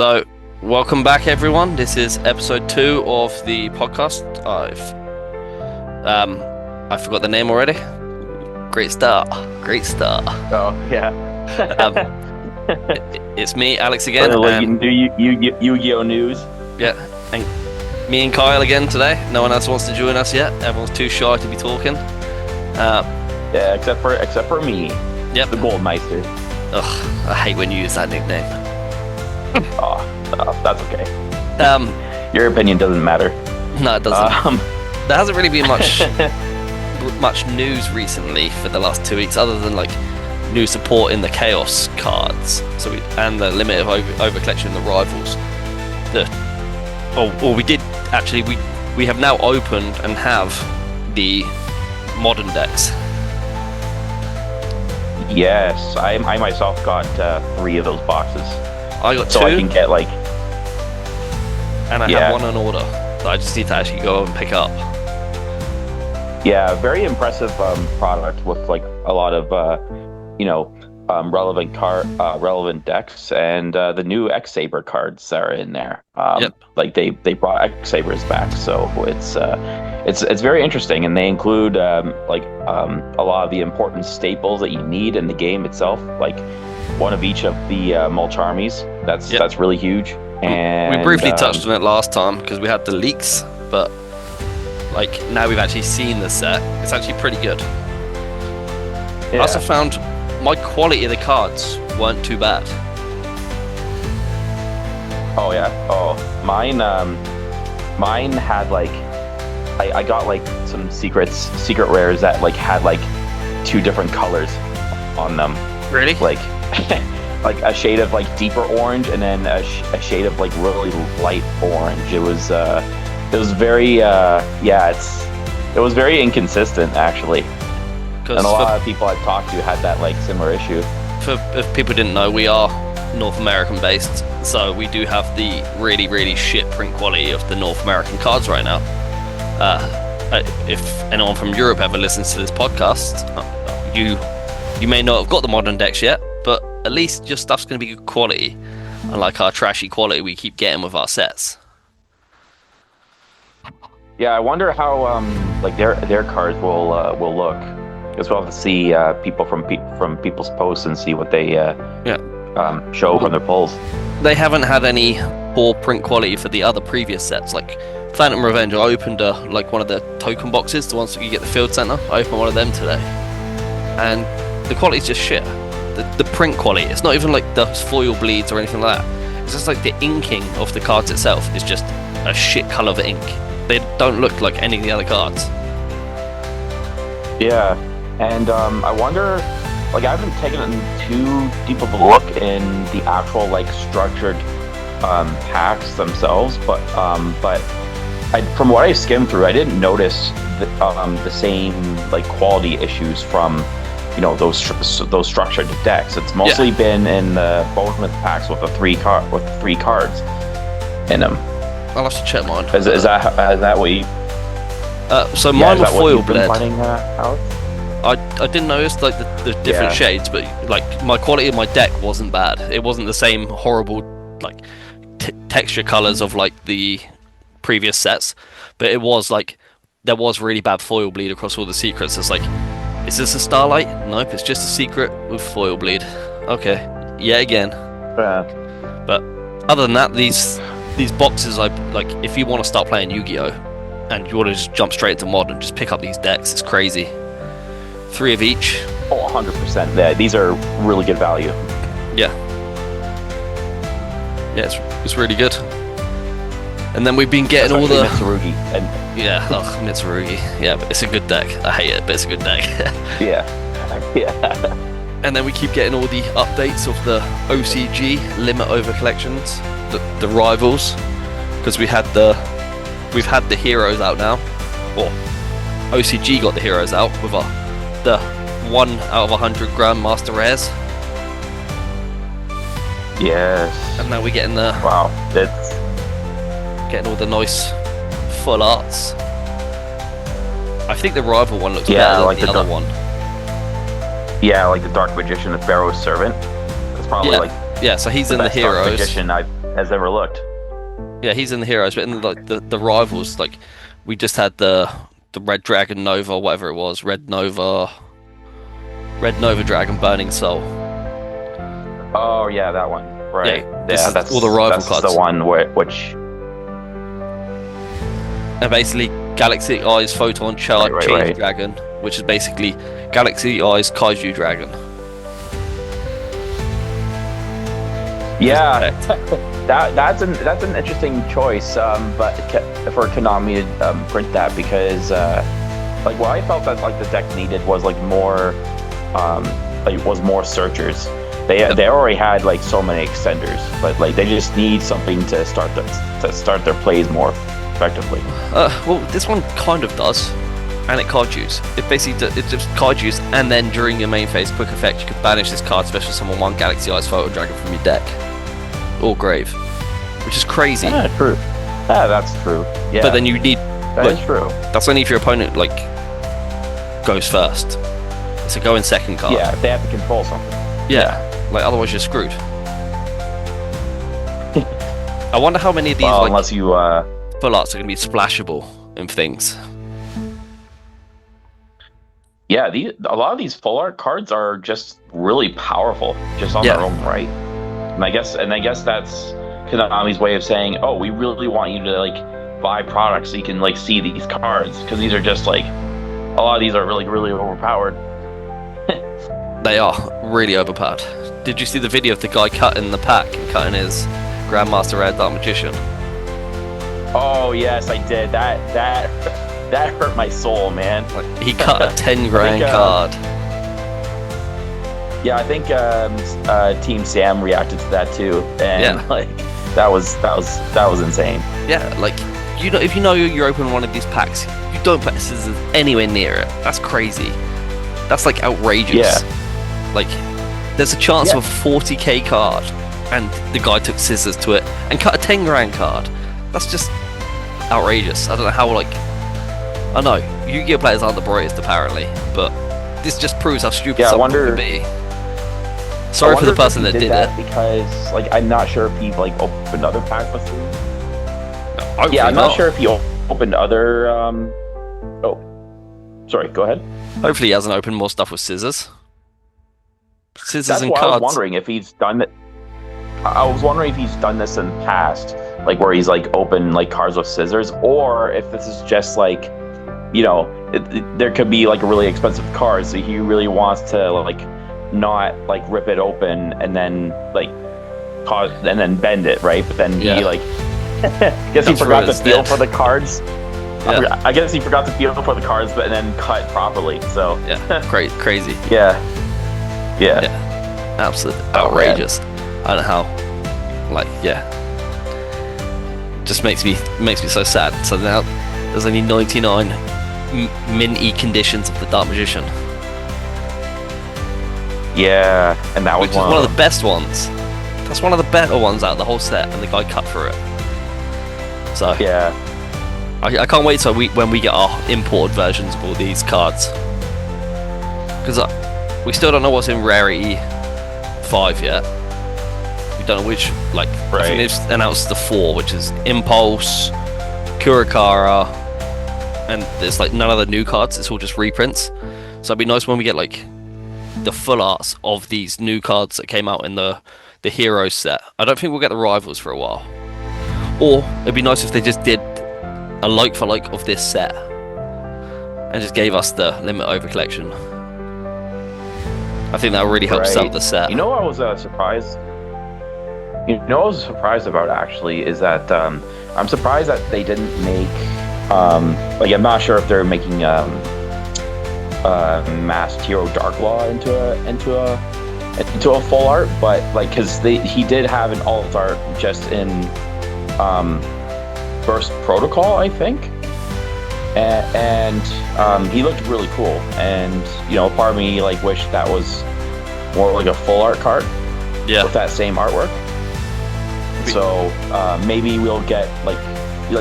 So, welcome back, everyone. This is episode 2 of the podcast. I forgot the name already. Great start. Oh, yeah. It's me, Alex, again. You can do Yu-Gi-Oh news. Yeah, and me and Kyle again today. No one else wants to join us yet. Everyone's too shy to be talking. Yeah, except for me. Yep. The Goldmeister. Ugh, I hate when you use that nickname. Oh, that's okay. Your opinion doesn't matter. No, it doesn't. There hasn't really been much news recently for the last 2 weeks, other than like new support in the Chaos cards. So and the limit of over collection in the Rivals. We did actually. We have now opened and have the modern decks. Yes, I myself got 3 of those boxes. I got 2. So I can get like. And I have one on order that I just need to actually go and pick up. Yeah, very impressive product with like a lot of relevant decks, and the new X-Saber cards are in there. Like they brought X-Sabers back, so it's very interesting, and they include a lot of the important staples that you need in the game itself, like one of each of the Mulch armies. That's really huge. And we briefly touched on it last time because we had the leaks, but like now we've actually seen the set. It's actually pretty good. Yeah. I also found my quality of the cards weren't too bad. Oh yeah. Oh, mine had like I got like some secret rares that like had like 2 different colors on them. Really? Like like a shade of like deeper orange, and then a shade of like really light orange. It was very it was very inconsistent actually. And a lot of people I've talked to had that like similar issue. If people didn't know, we are North American based, so we do have the really, really shit print quality of the North American cards right now. If anyone from Europe ever listens to this podcast, you may not have got the modern decks yet, but at least your stuff's going to be good quality, unlike our trashy quality we keep getting with our sets. Yeah, I wonder how like their cards will look. As well to see people from people's posts and see what they show from their polls. They haven't had any poor print quality for the other previous sets, like Phantom Revenge. I opened one of the token boxes, the ones that you get the Field Center. I opened one of them today, and the quality's just shit. The print quality, it's not even like the foil bleeds or anything like that. It's just like the inking of the cards itself is just a shit color of ink. They don't look like any of the other cards. Yeah. And I wonder, like I haven't taken too deep of a look in the actual like structured packs themselves, but from what I skimmed through, I didn't notice the same like quality issues from those structured decks. It's mostly been in the bonus packs with the 3 cards in them. I'll have to check mine. Is that what you? So mine were foil bled. Alex? I didn't notice like the different shades, but like my quality of my deck wasn't bad. It wasn't the same horrible like texture colors of like the previous sets, but it was like there was really bad foil bleed across all the secrets. It's like, is this a Starlight? Nope, it's just a secret with foil bleed. Okay, yet again. But other than that, these boxes, I like. If you want to start playing Yu-Gi-Oh and you want to just jump straight into modern, just pick up these decks. It's crazy. 3 of each. Oh, 100%. Yeah, these are really good value. Yeah. Yeah, it's really good. And then we've been getting all the Mitsurugi. Mitsurugi. Yeah, but it's a good deck. I hate it, but it's a good deck. Yeah. And then we keep getting all the updates of the OCG limit over collections, the Rivals, because we've had the heroes out now. Or OCG got the heroes out with the 1 out of 100 Grandmaster rares. Yes. And now we're getting getting all the nice full arts. I think the rival one looks better than the other one. Yeah, like the Dark Magician, the Pharaoh's Servant. That's probably so he's in the heroes. Dark Magician has ever looked. Yeah, he's in the heroes, but in like the rivals, like we just had the Red Dragon Nova, whatever it was, Red Nova Dragon Burning Soul. Oh yeah, that one. Right. Yeah, this is that's all the rival that's cards. the one which. And basically, Galaxy Eyes Photon Change Right. Dragon, which is basically Galaxy Eyes Kaiju Dragon. Yeah, that's an interesting choice. But for Konami to print that, because like what I felt that like the deck needed was like more more searchers. They already had like so many extenders, but like they just need something to start their plays more effectively. Well, this one kind of does, and it card use. It basically it's just card use, and then during your main phase quick effect, you can banish this card, special summon one Galaxy Eyes Photon Dragon from your deck or grave, which is crazy. Yeah, true. Yeah, that's true. Yeah, but then you need that's true. That's only if your opponent like goes first. So go in second card. Yeah, if they have to control something. Yeah. Like otherwise you're screwed. I wonder how many of these like unless you full arts are going to be splashable in things. Yeah, a lot of these full art cards are just really powerful, just on their own right. And I guess that's Konami's way of saying, oh, we really want you to like buy products so you can like see these cards, because these are just like a lot of these are really overpowered. They are really overpowered. Did you see the video of the guy cutting the pack and cutting his Grandmaster Rare Dark Magician? Oh yes, I did. That hurt my soul, man. Like, he cut a 10 grand card. Yeah, I think Team Sam reacted to that too, and like that was insane. Yeah, like if you know you're opening one of these packs, you don't put scissors anywhere near it. That's crazy. That's like outrageous. Yeah. Like there's a chance of a 40k card, and the guy took scissors to it and cut a 10 grand card. That's just outrageous. I don't know how I know Yu-Gi-Oh players aren't the brightest apparently, but this just proves how stupid someone can be. Sorry for the person that did it. Because like I'm not sure if he like opened another pack with him. Yeah, I'm not sure if he opened other. Oh, sorry. Go ahead. Hopefully, he hasn't opened more stuff with scissors. Scissors That's and why cards. I was wondering if he's done it. I was wondering if he's done this in the past, like where he's like opened like cards with scissors, or if this is just like, there could be like a really expensive card, so he really wants to like not like rip it open and then like cause and then bend it, right? But then he like guess he forgot to feel for the cards. Yeah. I guess he forgot to feel for the cards, but then cut properly. So yeah, crazy. Yeah, absolutely outrageous. I don't know how. Like, just makes me so sad. So now there's only 99 min-y conditions of the Dark Magician. Yeah, and that was one of the best ones. That's one of the better ones out of the whole set, and the guy cut through it. So yeah, I can't wait till when we get our imported versions of all these cards, because we still don't know what's in Rarity 5 yet. We don't know which, like, I think they've announced the 4, which is Impulse, Kurakara, and there's like none of the new cards. It's all just reprints. So it'd be nice when we get like the full arts of these new cards that came out in the Heroes set. I don't think we'll get the Rivals for a while. Or it'd be nice if they just did a like for like of this set and just gave us the limit over collection. I think that would really help sell the set. You know what I was surprised? You know what I was surprised about actually is that I'm surprised that they didn't make like, I'm not sure if they're making Masked Hero Darklaw into a full art, but like because he did have an alt art just in Burst Protocol, I think, and he looked really cool, and part of me like wished that was more like a full art card with that same artwork. So maybe we'll get like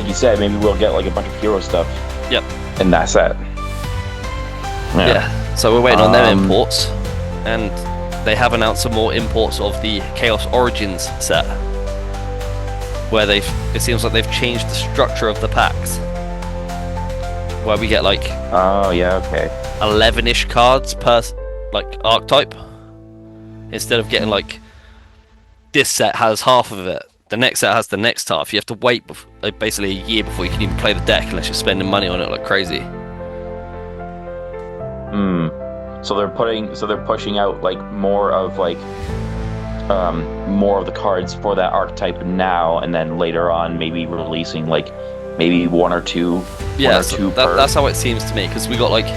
you said, maybe we'll get like a bunch of hero stuff in that set. So we're waiting on them imports, and they have announced some more imports of the Chaos Origins set. where it seems like they've changed the structure of the packs, where we get like Oh yeah, okay. 11-ish cards per like archetype, instead of getting like this set has half of it, the next set has the next half. You have to wait basically a year before you can even play the deck unless you're spending money on it like crazy. So they're pushing out like more of the cards for that archetype now, and then later on maybe releasing like maybe one or two per. That's how it seems to me, because we got like,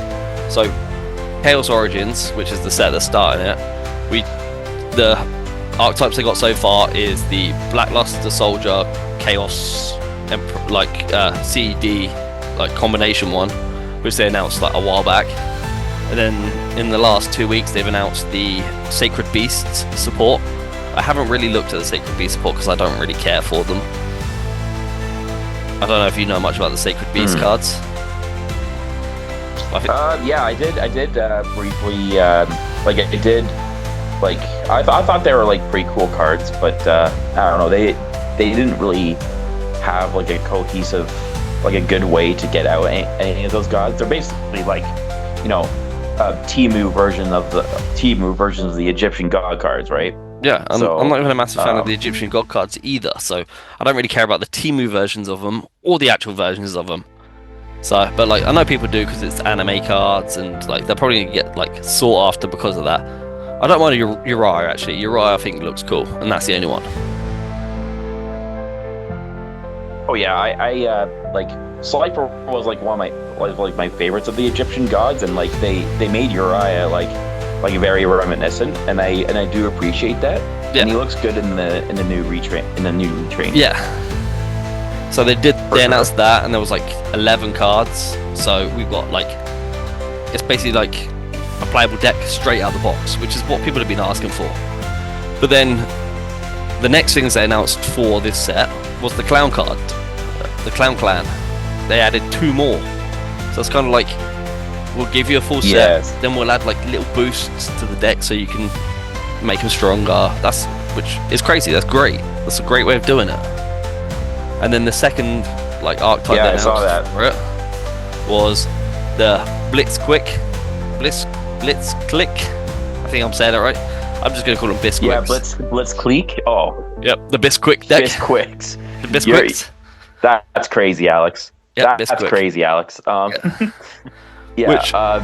so Chaos Origins, which is the set that's starting it. The archetypes they got so far is the Blackluster Soldier Chaos CED like combination one, which they announced like a while back. And then in the last 2 weeks they've announced the Sacred Beasts support. I haven't really looked at the Sacred Beast support because I don't really care for them. I don't know if you know much about the Sacred Beast cards. Yeah, I did briefly. I thought they were like pretty cool cards, but I don't know. They didn't really have like a cohesive, like a good way to get out any of those gods. They're basically like, Temu versions of the Egyptian god cards, right? Yeah, I'm not even a massive fan of the Egyptian god cards either, so I don't really care about the Temu versions of them or the actual versions of them. So, but like I know people do because it's anime cards, and like they're probably gonna get like sought after because of that. I don't mind Uriah actually. Uriah I think looks cool, and that's the only one. Oh yeah, I like Slifer was like one of my favorites of the Egyptian gods, and like they made Uriah like very reminiscent, and I do appreciate that. Yeah. And he looks good in the new retrain. Yeah. So they announced that, and there was like 11 cards. So we've got like, it's basically like a playable deck straight out of the box, which is what people have been asking for. But then the next things they announced for this set was the clown card, the Clown Clan. They added 2 more. So it's kind of like, we'll give you a full set, then we'll add like little boosts to the deck so you can make them stronger. Which is crazy. That's great. That's a great way of doing it. And then the second like archetype I saw that for it was the Blitzclick. I think I'm saying that right. I'm just gonna call them Bisquicks. Yeah, Blitzclick. Oh. Yep, the Bisquick deck. Bisquicks. The Bisquicks. That's crazy, Alex. Yep, that's crazy, Alex. Yeah.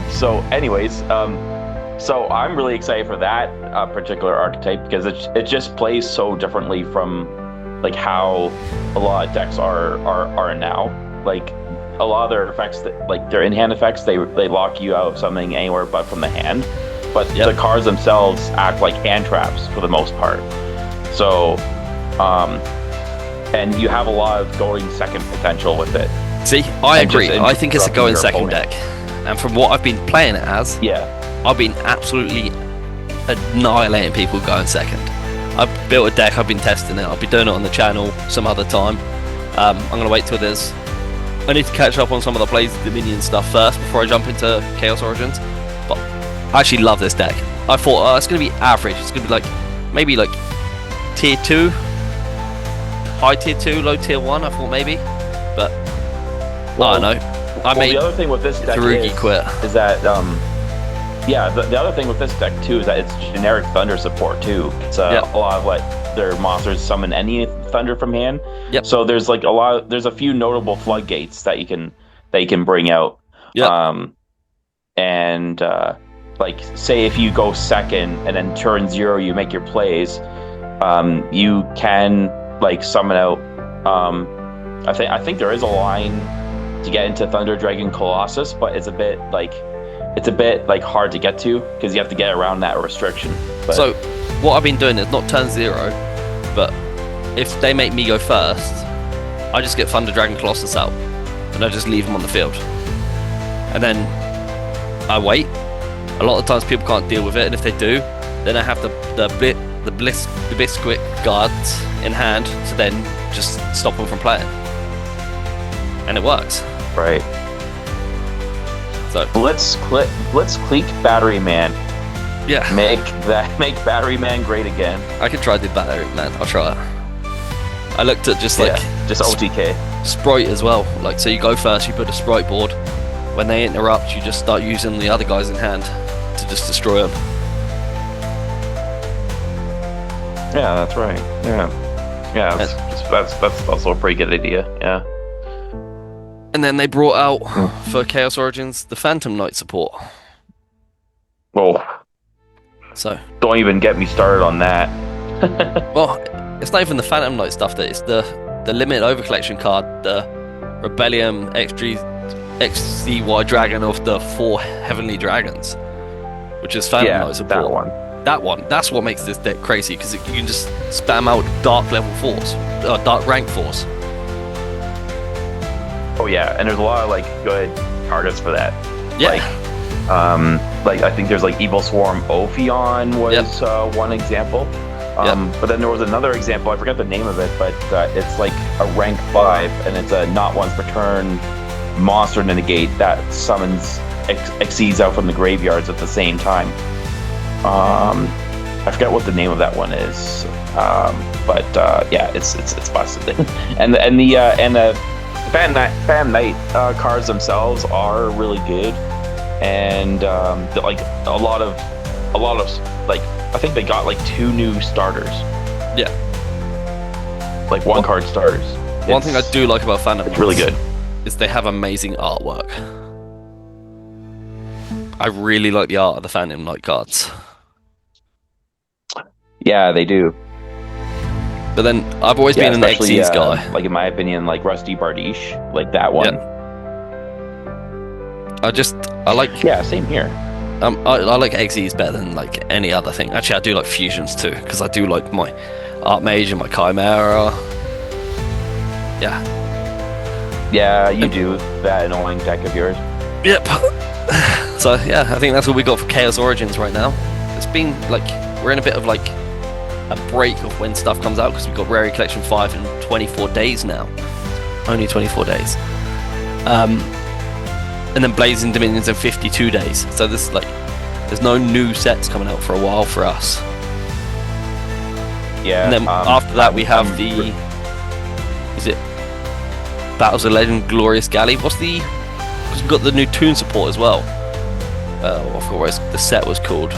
So anyways, so I'm really excited for that particular archetype because it just plays so differently from like how a lot of decks are now. Like a lot of their effects, their in-hand effects, they lock you out of something anywhere but from the hand. But the cards themselves act like hand traps for the most part. So, and you have a lot of going second potential with it. See, I agree. I think it's a going second deck. And from what I've been playing it as, I've been absolutely annihilating people going second. I've built a deck, I've been testing it, I'll be doing it on the channel some other time. I'm going to wait till I need to catch up on some of the Blaze of Dominion stuff first before I jump into Chaos Origins. But I actually love this deck. I thought it's going to be average, it's going to be like, maybe like tier 2, high tier 2, low tier 1, I thought maybe. But, I don't know. The other thing with this deck is that the other thing with this deck too is that it's generic thunder support too. It's a lot of like their monsters summon any thunder from hand. Yep. So there's like there's a few notable floodgates that you can bring out. Yep. And like say if you go second and then turn 0 you make your plays, you can like summon out. I think there is a line to get into Thunder Dragon Colossus, but it's a bit hard to get to because you have to get around that restriction. But so what I've been doing is not turn 0, but if they make me go first, I just get Thunder Dragon Colossus out and I just leave them on the field, and then I wait. A lot of times people can't deal with it, and if they do, then I have the Bisquick guards in hand to then just stop them from playing. And it works. Right. So Blitzclick Battery Man. Yeah. Make Battery Man great again. I could try to do Battery Man. I'll try it. I looked at just like just OTK. Sprite as well. Like, so you go first, you put a Sprite board. When they interrupt, you just start using the other guys in hand to just destroy them. Yeah, that's right. Yeah, that's also a pretty good idea. Yeah. And then they brought out for Chaos Origins the Phantom Knight support. Well, so don't even get me started on that. Well, it's not even the Phantom Knight stuff. That it's the limited overcollection card, the Rebellion XCY Dragon of the 4 Heavenly Dragons, which is Phantom Knight support. That one. That's what makes this deck crazy, because you can just spam out Dark level force, Dark rank force. Oh yeah, and there's a lot of like good targets for that. Yeah. Like I think there's like Evil Swarm Ophion was one example. But then there was another example, I forgot the name of it, but it's like a rank 5, and it's a not once per turn monster to negate that summons Xyz out from the graveyards at the same time. I forget what the name of that one is, but yeah, it's busted. and the Fan Knight cards themselves are really good, and like a lot of like, I think they got like 2 new starters. Yeah. Like one card starters. One thing I do like about Phantom Knights, it's really good, is they have amazing artwork. I really like the art of the Phantom Knight cards. Yeah, they do. But then I've always been an Xyz guy. Like in my opinion, like Rusty Bardiche, like that one. Yeah. I like. Yeah, same here. I like Xyz better than like any other thing. Actually, I do like fusions too, because I do like my Archmage and my Chimera. Yeah. Yeah, you do that annoying deck of yours. Yep. So yeah, I think that's what we got for Chaos Origins right now. It's been like, we're in a bit of like a break of when stuff comes out, because we've got Rare Collection 5 in 24 days now. Only 24 days. And then Blazing Dominions in 52 days. So this like, there's no new sets coming out for a while for us. Yeah. And then after that we have is it Battles of Legend Glorious Galley? What's the? Because we've got the new Toon support as well. I forgot what the set was called.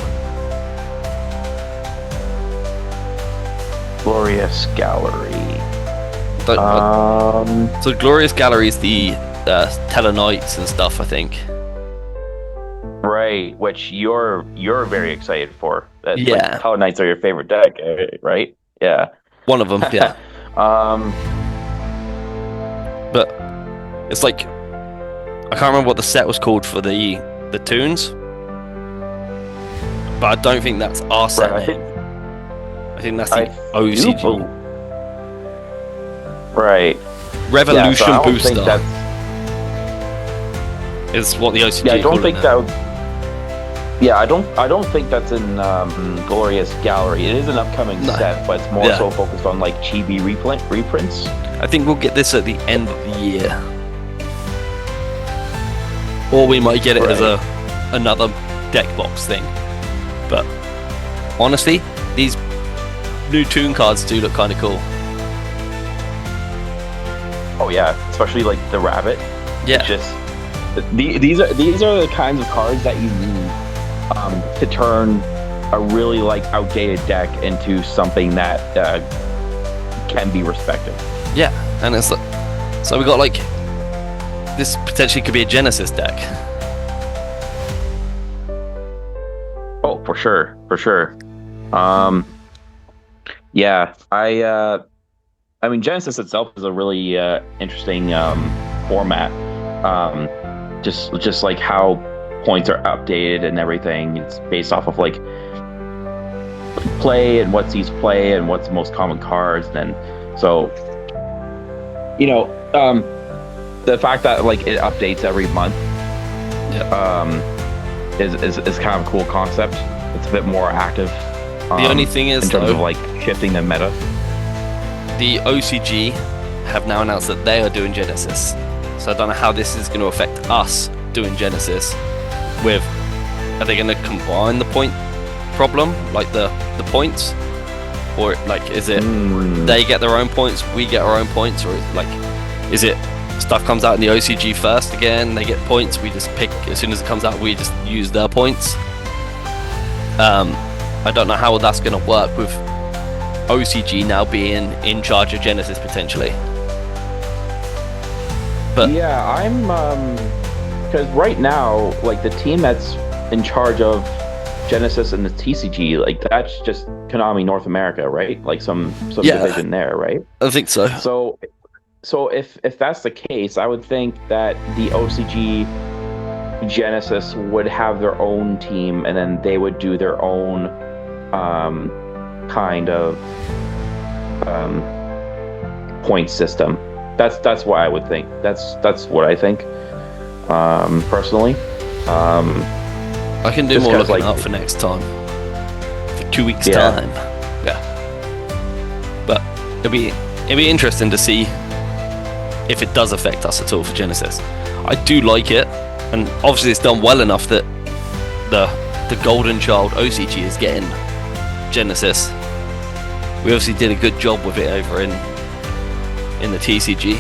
Glorious Gallery. So Glorious Gallery is the Tellarknights and stuff, I think. Right, which you're very excited for. Yeah. Like, Tellarknights are your favorite deck, right? Yeah. One of them, yeah. But it's like, I can't remember what the set was called for the Toons, but I don't think that's our set name. I think that's the OCG. Right. Revolution Booster. That's... is what the OCG. Yeah, I don't think that. Yeah, I don't think that's in Glorious Gallery. It is an upcoming set, but it's more so focused on like chibi reprints. I think we'll get this at the end of the year, or we might get it as another deck box thing. But honestly, these new Toon cards do look kind of cool. Oh yeah, especially like the rabbit. Yeah. It's just these are the kinds of cards that you need to turn a really like outdated deck into something that can be respected. Yeah, and it's like, so we got like, this potentially could be a Genesis deck. Oh, for sure. Yeah, I mean, Genesis itself is a really interesting format. Just like how points are updated and everything. It's based off of like play and what sees play and what's the most common cards. And so, you know, the fact that like it updates every month, is kind of a cool concept. It's a bit more active. The only thing is, in terms of like shifting the meta. The OCG have now announced that they are doing Genesis, so I don't know how this is going to affect us doing Genesis. Are they going to combine the point problem, like the points, or like is it they get their own points, we get our own points, or like is it stuff comes out in the OCG first again, they get points, we just pick as soon as it comes out, we just use their points. I don't know how that's going to work with OCG now being in charge of Genesis potentially. But yeah, I'm because right now, like the team that's in charge of Genesis and the TCG, like that's just Konami North America, right? Like some division there, right? I think so. So if that's the case, I would think that the OCG Genesis would have their own team, and then they would do their own kind of point system. That's what I would think. That's what I think personally. I can do more looking up for next time. For 2 weeks time. Yeah. But it'll be interesting to see if it does affect us at all for Genesis. I do like it, and obviously it's done well enough that the Golden Child OCG is getting Genesis. We obviously did a good job with it over in the TCG.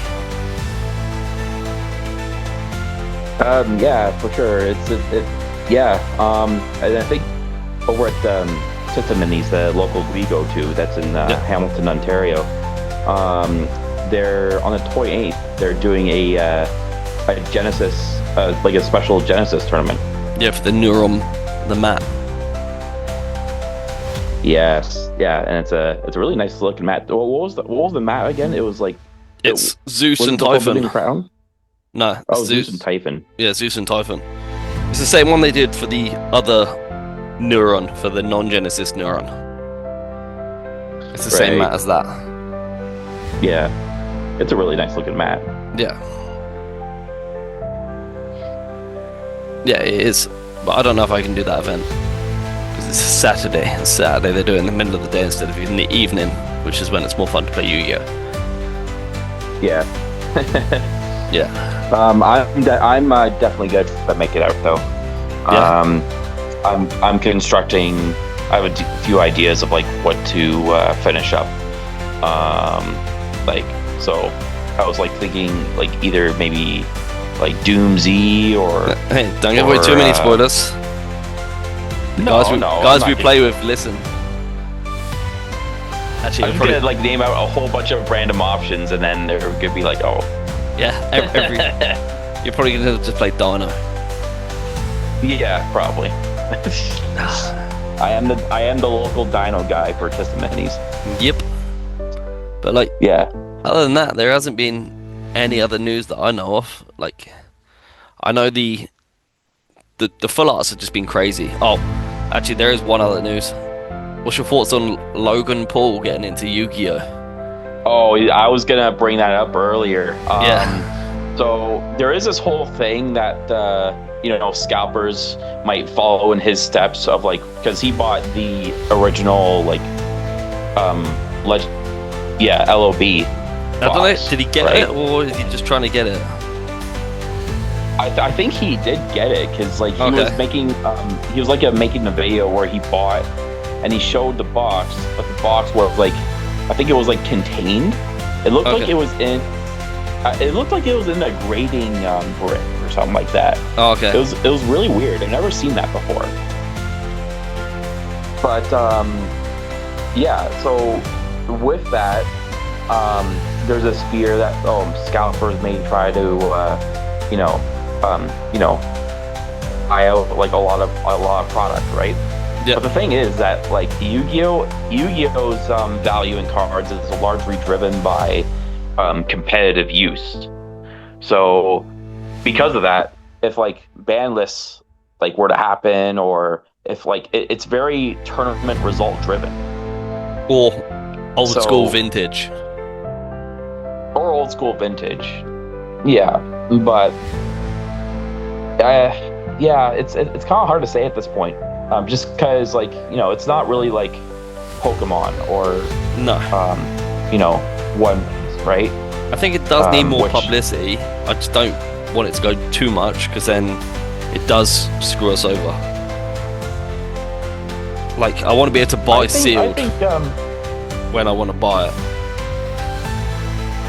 Yeah, for sure. And I think over at System Minis, the local we go to, that's in Hamilton, Ontario. They're on the 28th. They're doing a Genesis, like a special Genesis tournament. Yeah, for the Neuron, the map. Yes, yeah, and it's a really nice looking map. What was the map again? It was like it's Zeus and Typhon. Crown? No, Zeus and Typhon. Yeah, Zeus and Typhon. It's the same one they did for the other Neuron, for the non-Genesis Neuron. It's the same map as that. Yeah, it's a really nice looking map. Yeah. Yeah, it is. But I don't know if I can do that event. Because it's Saturday. And Saturday they do it in the middle of the day instead of in the evening, which is when it's more fun to play Yu-Gi-Oh! Yeah. Yeah. I'm definitely good to make it out though. Yeah. I'm constructing. I have a few ideas of like what to finish up. So I was like thinking like either maybe like Doom Z or. Hey, don't give away too many spoilers. Guys we play with, listen. Actually, I'm just gonna like name out a whole bunch of random options, and then they're gonna be like, oh. Yeah, you're probably gonna just play Dino. Yeah, probably. I am the local Dino guy for System Minis. Yep. But like, yeah. Other than that, there hasn't been any other news that I know of. Like, I know the full arts have just been crazy. Oh, actually, there is one other news. What's your thoughts on Logan Paul getting into Yu-Gi-Oh? Oh, I was gonna bring that up earlier. Yeah. So there is this whole thing that scalpers might follow in his steps of like, because he bought the original like LOB. Box, did he get it, or is he just trying to get it? I think he did get it because like he was making he was like making a video where he bought and he showed the box, but the box was like, I think it was like contained. It looked like it was in. It looked like it was in a grading brick or something like that. Oh, okay. It was really weird. I've never seen that before. But yeah. So with that, there's this fear that scalpers may try to buy out like a lot of product, right? Yeah. But the thing is that like Yu-Gi-Oh's value in cards is largely driven by competitive use. So because of that, if like ban lists like were to happen, or if like it's very tournament result driven, or old school vintage, yeah. But it's kind of hard to say at this point. Just because, like, it's not really like Pokemon or One Piece, right? I think it does need more publicity. I just don't want it to go too much, because then it does screw us over. Like, I want to be able to buy sealed. when I want to buy it.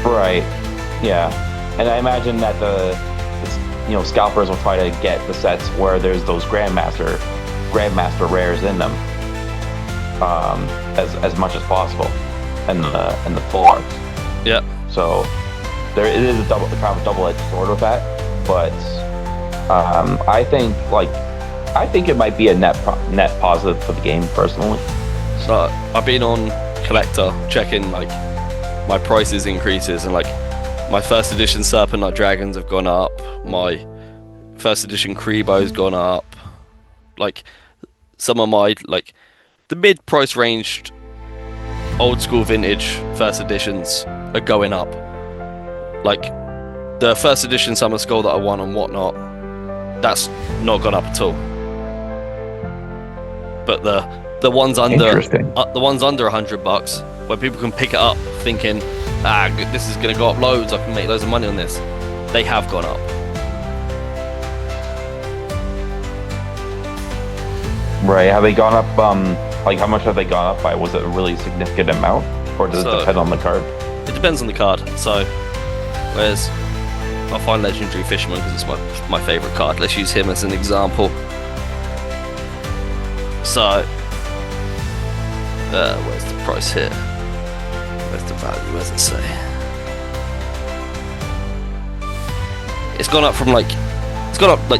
Right. Yeah. And I imagine that scalpers will try to get the sets where there's those grandmaster rares in them, as much as possible, and the full arts. Yeah. So it is a double-edged sword with that, but I think it might be a net positive for the game personally. So I've been on Collector checking like my prices increases, and like my first edition Serpent Knight Dragons have gone up, my first edition Kribo's gone up, like some of my like the mid price ranged old school vintage first editions are going up. Like the first edition Summer Skull that I won and whatnot, that's not gone up at all. But the ones under $100, where people can pick it up thinking, this is gonna go up loads, I can make loads of money on this, they have gone up. Right? Have they gone up? Like how much have they gone up by? Was it a really significant amount, or does it depend on the card? It depends on the card. So, whereas I'll find Legendary Fisherman because it's my favorite card. Let's use him as an example. So, where's the price here? Where's the value? Where's it say? It's gone up like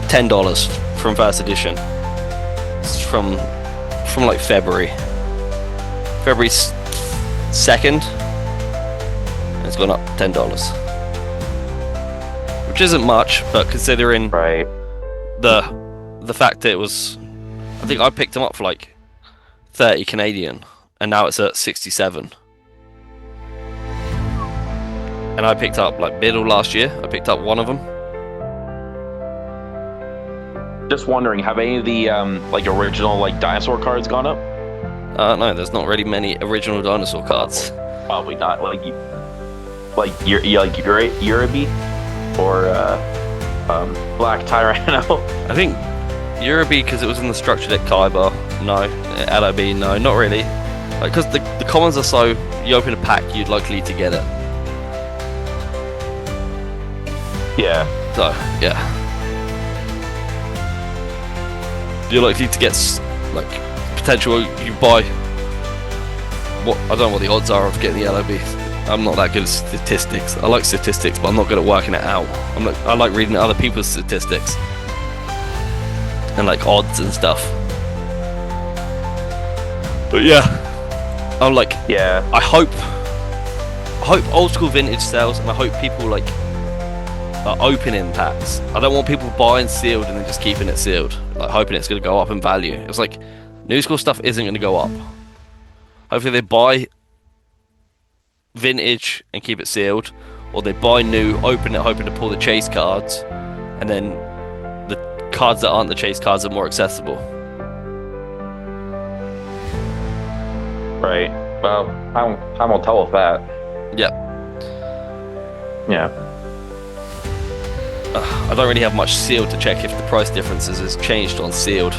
$10 from first edition. It's from like February 2nd. It's gone up $10, which isn't much, but considering the fact that it was, I think I picked them up for like 30 Canadian, and now it's at 67. And I picked up like middle last year. I picked up one of them. Just wondering, have any of the like original like dinosaur cards gone up? No, there's not really many original dinosaur cards. Probably not. Like Uraby or Black Tyranno. I think Uraby because it was in the structure deck. Kaiba, no. LOB, no, not really. Like because the commons are so, you open a pack, you're likely to get it. Yeah. So yeah. You're likely to get like potential. You buy what, I don't know what the odds are of getting the LOB. I'm not that good at statistics. I like statistics, but I'm not good at working it out. I like reading other people's statistics and like odds and stuff. But yeah, I'm like, yeah. I hope old school vintage sells, and I hope people like are opening packs. I don't want people buying sealed and then just keeping it sealed, like hoping it's going to go up in value. It's like new school stuff isn't going to go up. Hopefully they buy vintage and keep it sealed, or they buy new, open it, hoping to pull the chase cards, and then the cards that aren't the chase cards are more accessible. Right. Well, time will tell with that. Yeah. Yeah. I don't really have much sealed to check if the price differences has changed on sealed.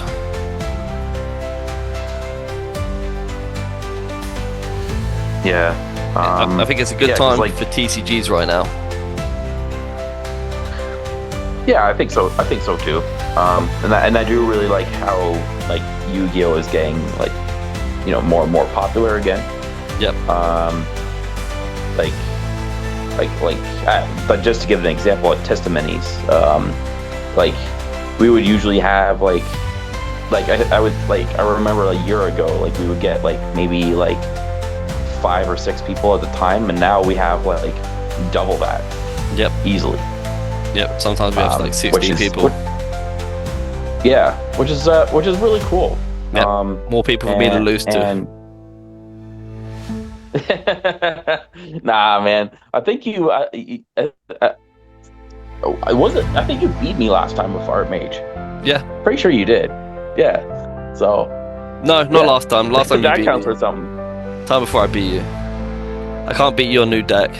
Yeah. I think it's a good time for TCGs right now. Yeah, I think so. I think so too. And I do really like how like Yu-Gi-Oh is getting like, you know, more and more popular again. Yep. But just to give an example, at Testimonies, like we would usually have like I remember a year ago, like we would get like maybe like 5 or 6 people at the time, and now we have like double that. Yep. Easily. Yep. Sometimes we have like 16 people. Which is really cool. Yep. More people for me to lose to. Nah, man. I think you. I think you beat me last time with Art Mage. Yeah. Pretty sure you did. Yeah. So. No, not last time. Last time you that beat counts me. For something. Time before I beat you. I can't beat your new deck.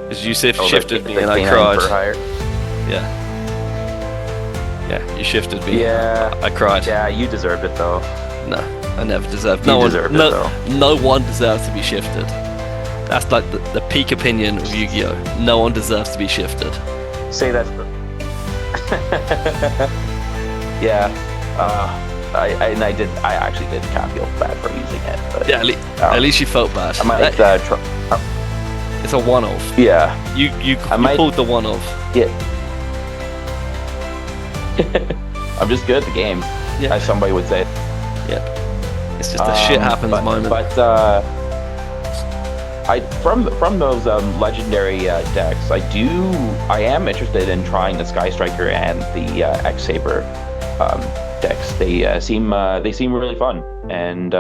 Because you shifted me and I cried. Yeah. Yeah, you shifted me. Yeah. I cried. Yeah, you deserved it though. No, I never deserved. You deserved it, though. No one deserves to be shifted. That's like the peak opinion of Yu-Gi-Oh. No one deserves to be shifted. Say that. Yeah. I actually did kind of feel bad for using it. But, yeah, at least you felt bad. I might it's a one-off. Yeah. You pulled the one-off. Yeah. I'm just good at the game, as somebody would say. Yep. It's just a shit happens moment. But from those legendary decks, I am interested in trying the Sky Striker and the X Saber decks. They seem really fun, and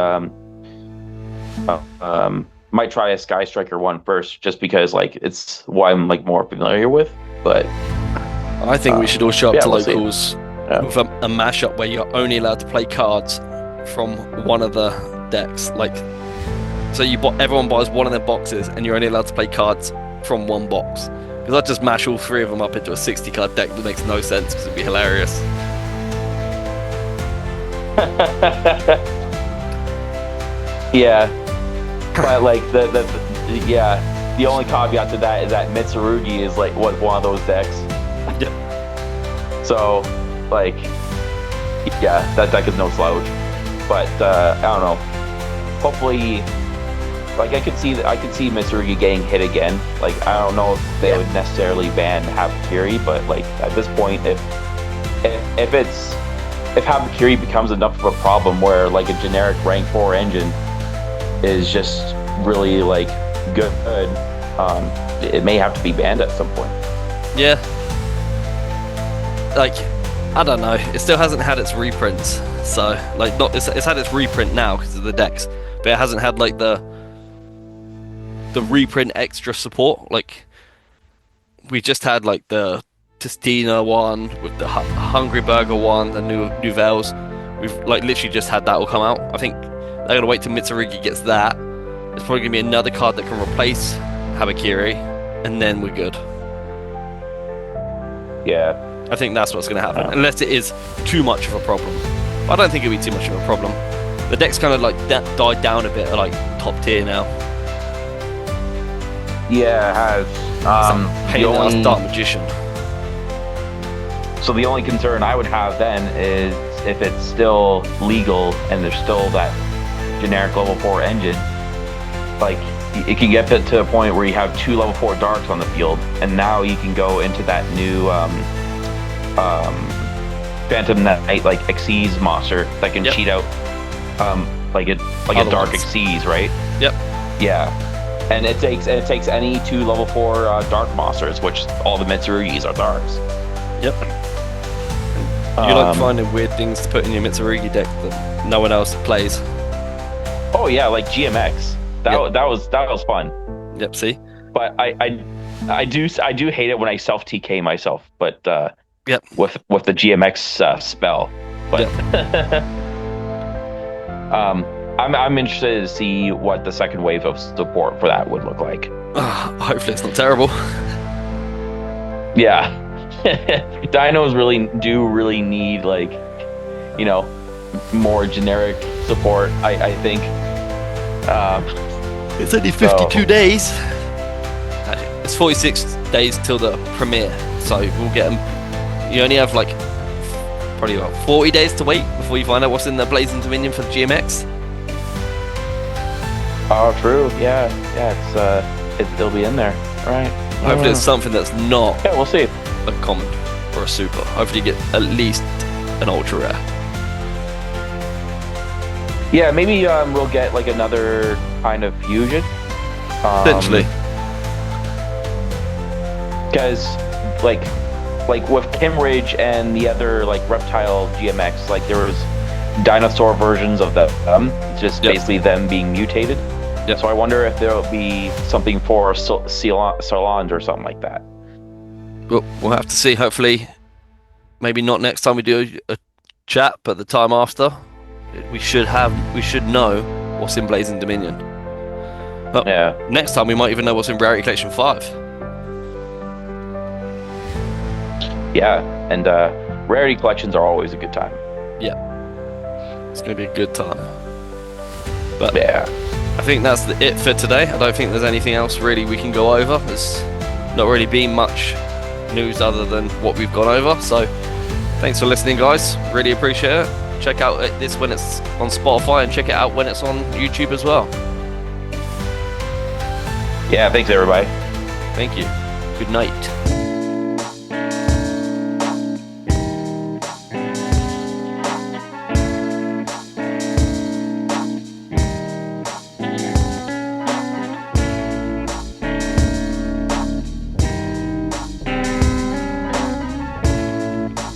might try a Sky Striker one first, just because like it's what I'm like more familiar with. But I think we should all show up to locals with a mashup where you're only allowed to play cards from one of the decks. Like, so everyone buys one of their boxes, and you're only allowed to play cards from one box. Because I'd just mash all three of them up into a 60-card deck that makes no sense, because it'd be hilarious. Yeah, but like the only caveat to that is that Mitsurugi is like one of those decks. Yep. So, like, yeah, that deck is no slouch. But I don't know. Hopefully, like I could see Mitsurugi getting hit again. Like I don't know if they would necessarily ban Habakiri, but like at this point, if Habakiri becomes enough of a problem where like a generic rank 4 engine is just really like good, it may have to be banned at some point. Yeah. Like, I don't know. It still hasn't had its reprints, so like it's had its reprint now because of the decks, but it hasn't had like the reprint extra support. Like we just had like the Testina one with the Hungry Burger one, the new Novels. We've like literally just had that all come out. I think they're gonna wait till Mitsurugi gets that. There's probably gonna be another card that can replace Habakiri, and then we're good. Yeah. I think that's what's going to happen, unless it is too much of a problem. I don't think it'll be too much of a problem. The deck's kind of like died down a bit, like top tier now. Yeah, it has. Pain in the ass Dark Magician. So the only concern I would have then is if it's still legal and there's still that generic level 4 engine, like it can get to a point where you have 2 level 4 darks on the field, and now you can go into that new Phantom Knight like Xyz monster that can cheat out like a dark Xyz, right? Yep. Yeah. And it takes any 2 level 4 dark monsters, which all the Mitsurugis are darks. Yep. You like finding weird things to put in your Mitsurugi deck that no one else plays. Oh yeah, like GMX. That was fun. Yep. See. But I do hate it when I self TK myself. But yep. With the GMX spell. But yep. I'm interested to see what the second wave of support for that would look like. Hopefully it's not terrible. Yeah. Dinos really need like, you know, more generic support. I think. It's only 52 days. It's 46 days till the premiere, so we'll get them. You only have like probably about 40 days to wait before you find out what's in the Blazing Dominion for the GMX. Oh, true. Yeah. It'll be in there, right? Hopefully it's something that's not. Yeah, we'll see. A common or a super. Hopefully you get at least an ultra rare. Yeah, maybe we'll get like another kind of fusion. Potentially. Because like with Kimridge and the other like reptile GMX, like there was dinosaur versions of them, just basically them being mutated. Yep. So I wonder if there'll be something for Salons or something like that. Well, we'll have to see. Hopefully, maybe not next time we do a chat, but the time after, we should know what's in Blazing Dominion. But next time we might even know what's in Rarity Collection 5. Yeah, and Rarity collections are always a good time. Yeah. It's going to be a good time. But Yeah. I think that's it for today. I don't think there's anything else really we can go over. There's not really been much news other than what we've gone over. So thanks for listening, guys. Really appreciate it. Check out this when it's on Spotify, and check it out when it's on YouTube as well. Yeah, thanks everybody. Thank you. Good night.